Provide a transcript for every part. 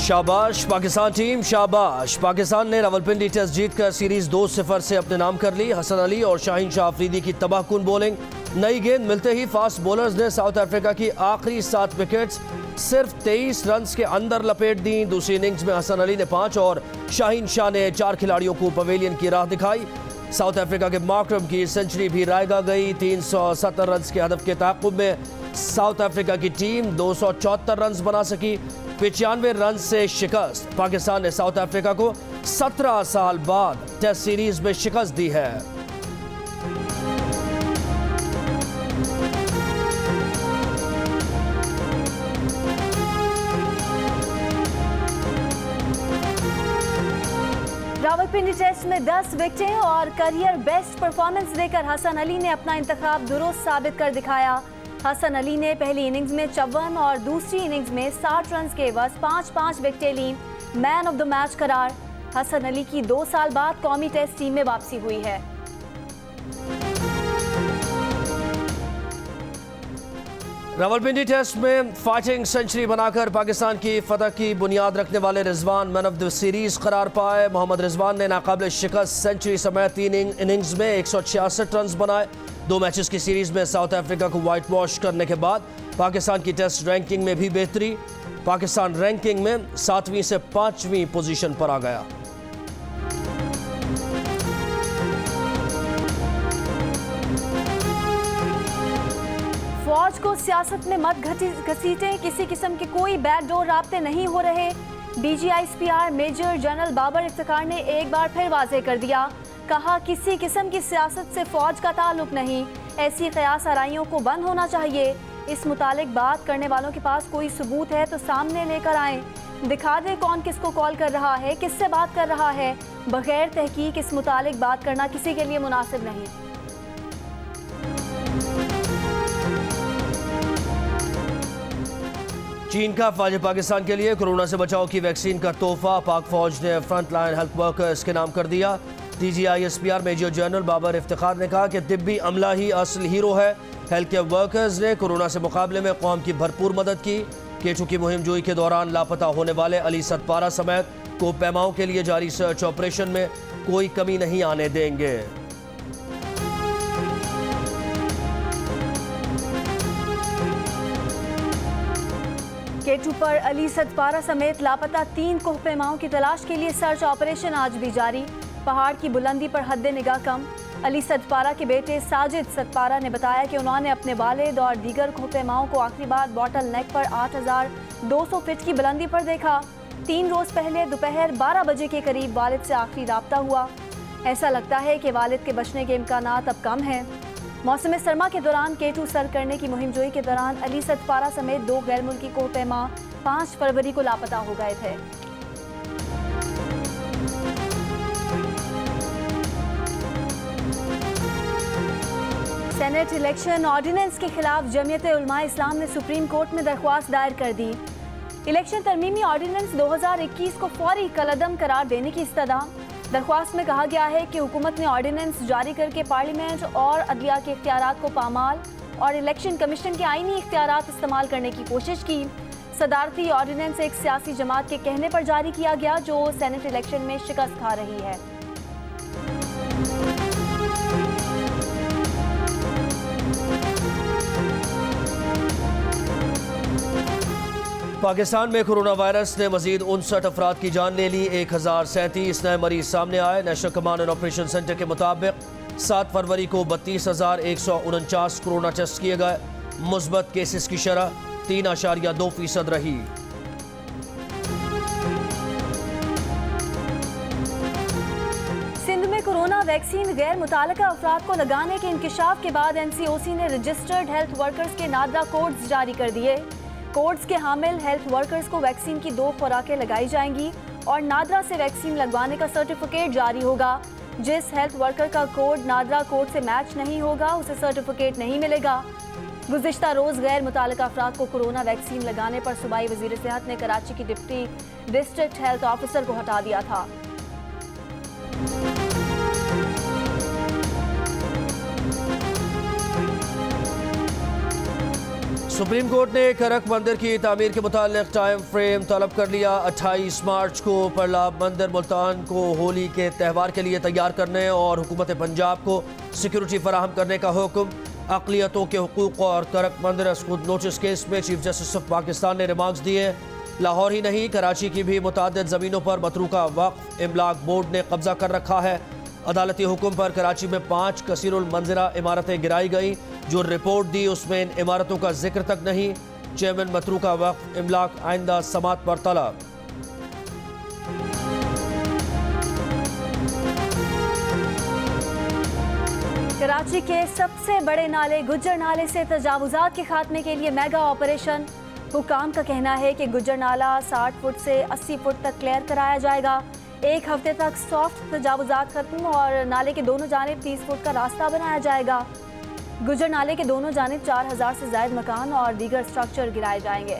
शाबाश पाकिस्तान टीम, शाबाश। पाकिस्तान ने रावलपिंडी टेस्ट जीतकर सीरीज 2-0 से अपने नाम कर ली। हसन अली और शाहीन शाह अफरीदी की तबाहकुन बॉलिंग। नई गेंद मिलते ही फास्ट बॉलर्स ने साउथ अफ्रीका की आखिरी 7 विकेट्स सिर्फ 23 रन के अंदर लपेट दी। दूसरी इनिंग्स में हसन अली ने 5 और शाहीन शाह ने 4 खिलाड़ियों को पवेलियन की राह दिखाई। साउथ अफ्रीका के मार्करम की सेंचुरी भी रायगा गई। 370 रन के हदफ के ताक़ुब में साउथ अफ्रीका की टीम 274 रन बना सकी। 95 रन से शिकस्त। पाकिस्तान ने साउथ अफ्रीका को 17 साल बाद टेस्ट सीरीज में शिकस्त दी है। रावलपिंडी टेस्ट में 10 विकेटें और करियर बेस्ट परफॉर्मेंस देकर हसन अली ने अपना इंतखाब दुरुस्त साबित कर दिखाया। हसन अली ने पहली इनिंग्स में 54 और दूसरी इनिंग्स में 60 रन के एवज 5-5 विकेटें ली। मैन ऑफ द मैच करार। हसन अली की 2 साल बाद कौमी टेस्ट टीम में वापसी हुई है। रावलपिंडी टेस्ट में फाइटिंग सेंचुरी बनाकर पाकिस्तान की फतह की बुनियाद रखने वाले Rizwan man of the series करार पाए। मोहम्मद रिजवान ने नाकाबिल शिकस्त सेंचुरी समेत 3 इनिंग्स में 166 रन बनाए। 2 मैचेस की सीरीज में साउथ अफ्रीका को व्हाइट वॉश करने के बाद पाकिस्तान की टेस्ट रैंकिंग में भी बेहतरी। पाकिस्तान रैंकिंग में 7वीं से 5वीं पोजीशन पर आ गया। फौज को सियासत में मत घसीटें, किसी किस्म के कोई बैकडोर राब्ते नहीं हो रहे। DGISPR major general Babar Iftikhar ने एक बार फिर वाज़ेह कर दिया। कहा, किसी किस्म की सियासत से फौज का ताल्लुक नहीं। ऐसी क़यास आराइयों को बंद होना चाहिए। इस मुतालिक बात करने वालों के पास कोई सबूत है तो सामने लेकर आएं। दिखा दे कौन किसको कॉल कर रहा है, किससे बात कर रहा है। बगैर तहकीक इस मुतालिक बात करना किसी के लिए मुनासिब नहीं। चीन का फ़ौज पाकिस्तान के लिए कोरोना से बचाव की वैक्सीन का तोहफा पाक फौज ने फ्रंट लाइन हेल्थ वर्कर्स के नाम कर दिया। DGISPR major general Babar Iftikhar ने कहा कि तिब्बी अमला ही असल हीरो है। हेल्थ केयर वर्कर्स ने कोरोना से मुकाबले में कौम की भरपूर मदद की। केचू की मुहिम जोई के दौरान लापता होने वाले अली सतपारा समेत को पैमाओं के लिए जारी सर्च ऑपरेशन में कोई कमी नहीं आने देंगे। केटू पर अली सतपारा समेत लापता 3 कोहपेमाओं की तलाश के लिए सर्च ऑपरेशन आज भी जारी। पहाड़ की बुलंदी पर हद निगाह कम। अली सतपारा के बेटे साजिद सतपारा ने बताया कि उन्होंने अपने वालिद और दीगर कोहपेमाओं को आखिरी बार बॉटल नेक पर 8200 फीट की बुलंदी पर देखा। 3 रोज पहले दोपहर 12 बजे के करीब वालिद से आखिरी राब्ता हुआ। ऐसा लगता है कि वालिद के बचने के इम्कानात अब कम हैं। मौसम सरमा के दौरान केटू सर करने की मुहिम जोई के दौरान अली सतपारा समेत 2 गैर मुल्की कोहपेमा 5 फरवरी को लापता हो गए थे। सेनेट इलेक्शन ऑर्डिनेंस के खिलाफ जमीयत उलमा इस्लाम ने सुप्रीम कोर्ट में दरख्वास्त दायर कर दी। इलेक्शन तरमीमी ऑर्डिनेंस 2021 को फौरी कलअदम करार देने की इस्तदा। दरख्वास्त में कहा गया है कि हुकूमत ने ऑर्डिनेंस जारी करके पार्लियामेंट और अदलिया के इख्तियारात को पामाल और इलेक्शन कमीशन के आईनी इख्तियारात इस्तेमाल करने की कोशिश की। सदारती ऑर्डिनेंस एक सियासी जमात के कहने पर जारी किया गया जो सेनेट इलेक्शन में शिकस्त खा रही है। पाकिस्तान में कोरोना वायरस ने मजीद 59 अफराद की जान ले ली। 1037 नए मरीज सामने आए। National command and operation centre के मुताबिक 7 फरवरी को 32,149 कोरोना टेस्ट किए गए। मुस्बत केसेस की शरह 3.2% रही। सिंध में कोरोना वैक्सीन गैर मुताल्लिका अफराद को लगाने के इंकिशाफ के बाद NCOC ने रजिस्टर्ड हेल्थ वर्कर्स के नादरा कोड्स जारी कर दिए। कोड्स के हामिल हेल्थ वर्कर्स को वैक्सीन की 2 खुराकें लगाई जाएंगी और नादरा से वैक्सीन लगवाने का सर्टिफिकेट जारी होगा। जिस हेल्थ वर्कर का कोड नादरा कोड से मैच नहीं होगा उसे सर्टिफिकेट नहीं मिलेगा। गुज़िश्ता रोज़ गैर मुताल्लिका अफराद को कोरोना वैक्सीन लगाने पर सूबाई वज़ीर सेहत ने कराची की डिप्टी डिस्ट्रिक्ट हेल्थ ऑफिसर को हटा दिया था। सुप्रीम कोर्ट ने करक मंदिर की तामीर के मुतालिक टाइम फ्रेम तलब कर लिया। 28 मार्च को परलाब मंदिर मुल्तान को होली के त्यौहार के लिए तैयार करने और हुकूमत पंजाब को सिक्योरिटी फराहम करने का हुक्म। अक़लियतों के हुकूक और करक मंदिर खुद नोटिस केस में चीफ जस्टिस ऑफ पाकिस्तान ने रिमार्क्स दिए। लाहौर ही नहीं, कराची की भी मुतादिद ज़मीनों पर मतरूका वक्फ इमलाक बोर्ड ने कब्जा कर रखा है। अदालती हुक्म पर कराची में 5 कसीरुल मंजिला इमारतें गिराई गई। जो रिपोर्ट दी उसमें इन इमारतों का जिक्र तक नहीं। चेयरमैन मतरूका वक्फ इमलाक आइंदा समात पर तलब। कराची के सबसे बड़े नाले गुज्जर नाले से तजावुजात के खात्मे के लिए मेगा ऑपरेशन। हुकाम का कहना है कि गुज्जर नाला 60 फुट से 80 फुट तक क्लियर कराया जाएगा। एक हफ्ते तक सॉफ्ट तजावुजात खत्म और नाले के दोनों जानिब 30 फुट का रास्ता बनाया जाएगा। गुज्जर नाले के दोनों जानिब 4000 से ज्यादा मकान और दीगर स्ट्रक्चर गिराए जाएंगे।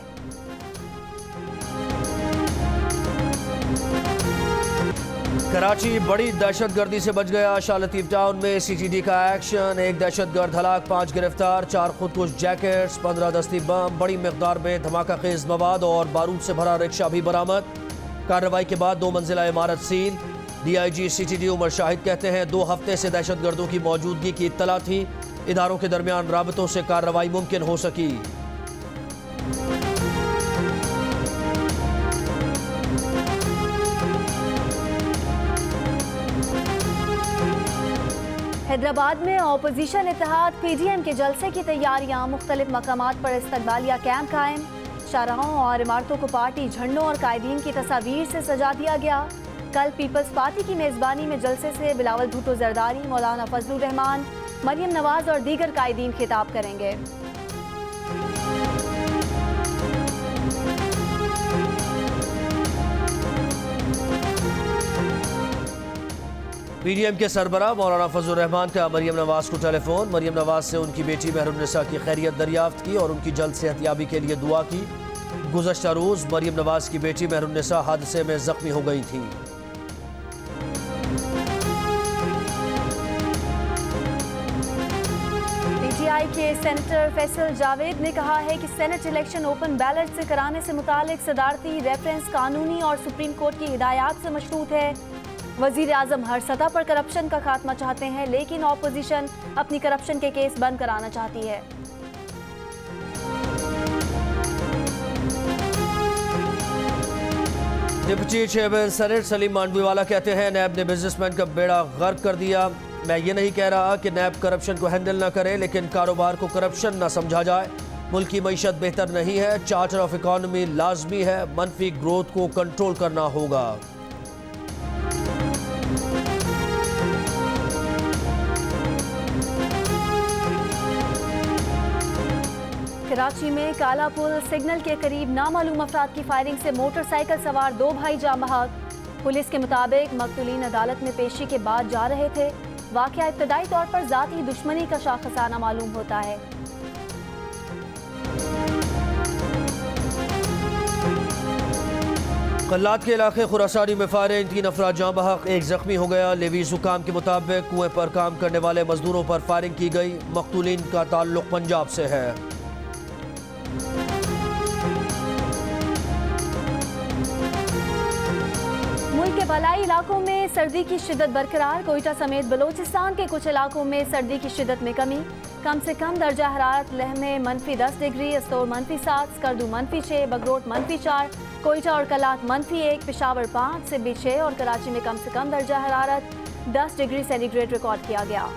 कराची बड़ी दहशतगर्दी से बच गया। शाह लतीफ टाउन में CTD का एक्शन। एक दहशतगर्द हलाक, 5 गिरफ्तार, 4 खुदकुश जैकेट्स, 15 दस्ती बम, बड़ी मिकदार में धमाका खेज मवाद और बारूद से भरा रिक्शा भी बरामद। कार्रवाई के बाद 2 मंजिला इमारत सील। DIG CTD उमर शाहिद कहते हैं 2 हफ्ते से दहशतगर्दों की मौजूदगी की इत्तला थी। इदारों के दरमियान राबतों से कार्रवाई मुमकिन हो सकी। हैदराबाद में अपोजिशन इत्तेहाद PDM के जलसे की तैयारियां। मुख्तलिफ मकामात पर इस्तकबालिया कैंप कायम। शाहराहों और इमारतों को पार्टी झंडों और कायदीन की तस्वीर से सजा दिया गया। कल पीपल्स पार्टी की मेज़बानी में जलसे से बिलावल भुट्टो जरदारी, मौलाना फजलुर रहमान, मरियम नवाज और दीगर कायदीन खिताब करेंगे। PDM के सरबराह मौलाना फजलुर रहमान का मरियम नवाज को टेलीफोन। मरियम नवाज से उनकी बेटी महरुन्निसा की खैरियत दरियाफ्त की और उनकी जल्द सेहतयाबी के लिए दुआ की। गुज़श्ता रोज़ मरियम नवाज की बेटी महरुन्निसा हादसे में जख्मी हो गई थी। PTI के सेनेटर फैसल जावेद ने कहा है कि सेनेट इलेक्शन ओपन बैलेट से कराने से मुतालिक सदारती रेफरेंस कानूनी और सुप्रीम कोर्ट की हिदायत से मशरूत है। वजीर आजम हर सतह पर करप्शन का खात्मा चाहते हैं, लेकिन ऑपोजिशन अपनी करप्शन के केस बंद कराना चाहती है। Deputy chairman senate Saleem Mandviwala कहते हैं नैब ने बिजनेसमैन का बेड़ा गर्क कर दिया। मैं ये नहीं कह रहा कि नैब करप्शन को हैंडल ना करे, लेकिन कारोबार को करप्शन ना समझा जाए। मुल्क की मईशत बेहतर नहीं है, चार्टर ऑफ इकॉनमी लाजमी है, मनफी ग्रोथ को कंट्रोल करना होगा। कराची में काला पुल सिग्नल के करीब नामालूम अफराद की फायरिंग से मोटरसाइकिल सवार 2 भाई जाँ बहक। पुलिस के मुताबिक मकतूलीन अदालत में पेशी के बाद जा रहे थे। वाक़या इब्तदाई तौर पर ज़ाती दुश्मनी का शाखसाना मालूम होता है। कल्लात के इलाके खुरासानी में फायरिंग, 3 अफराद जाँ बहक, 1 जख्मी हो गया। लेवीज हुकाम के मुताबिक कुएं पर काम करने वाले मजदूरों पर फायरिंग की गई। मकतूलीन का ताल्लुक पंजाब से है। मुल्क के बलाई इलाकों में सर्दी की शिद्दत बरकरार। कोयटा समेत बलोचिस्तान के कुछ इलाकों में सर्दी की शिद्दत में कम से कम दर्जा हरारत लेह में -10 डिग्री, अस्तोर -7, स्कर्दू -6, बगरोट -4, कोयटा और कलात -1, पेशावर 5 से 6 और कराची में कम से कम दर्जा हरारत 10 डिग्री सेंटीग्रेड रिकॉर्ड किया गया।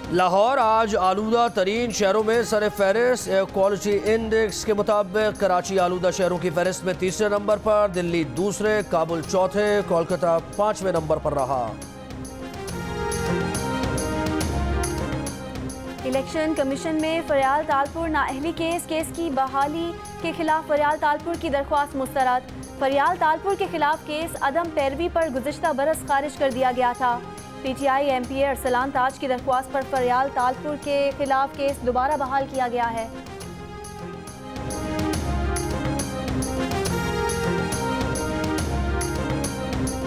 लाहौर आज आलूदा तरीन शहरों में सर फहरिस्त। एयर क्वालिटी इंडेक्स के मुताबिक कराची आलूदा शहरों की फहरिस्त में 3रे नंबर पर, दिल्ली 2, काबुल 4, कोलकाता 5वें नंबर पर रहा। इलेक्शन कमीशन में फरियाल तालपुर नाअहली केस की बहाली के खिलाफ फरियाल तालपुर की दरख्वास्त मुस्तरद। फरियाल तालपुर के खिलाफ केस अदम पैरवी पर गुज़िश्ता बरस खारिज कर दिया गया था। PTI MP अरसलान ताज की दरख्वास्त पर फरियाल तालपुर के खिलाफ केस दोबारा बहाल किया गया है।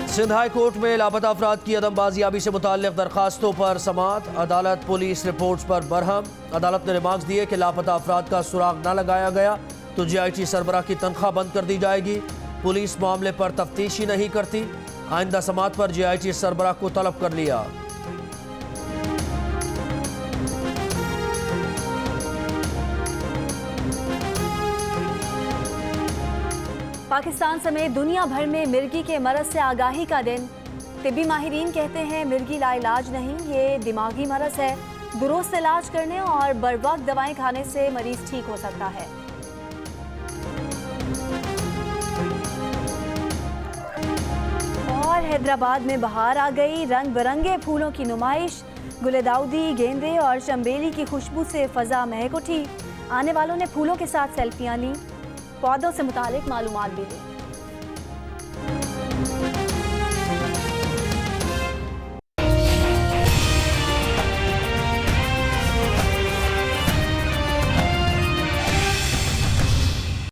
सिंध हाई कोर्ट में लापता अफराद की अदम बाजियाबी से मुताल्लिक दरखास्तों पर समाअत। अदालत पुलिस रिपोर्ट्स पर बरहम। अदालत ने रिमार्क्स दिए कि लापता अफराद का सुराग न लगाया गया तो JIT सरबराह की तनख्वाह बंद कर दी जाएगी। पुलिस मामले पर तफ्तीश ही नहीं करती। आइंदा समाअत पर JIT सरबराह को तलब कर लिया। पाकिस्तान समेत दुनिया भर में मिर्गी के मरज से आगाही का दिन। तिब्बी माहिरीन कहते हैं मिर्गी लाइलाज नहीं, ये दिमागी मरज है। दुरुस्त इलाज करने और बरवक्त दवाएं खाने से मरीज ठीक हो सकता है। और हैदराबाद में बहार आ गई, रंग बिरंगे फूलों की नुमाइश। गुलदाउदी, गेंदे और चंबेली की खुशबू से फजा महक उठी। आने वालों ने फूलों के साथ सेल्फियां ली, पौधों से मुतालिक मालूमात भी ली।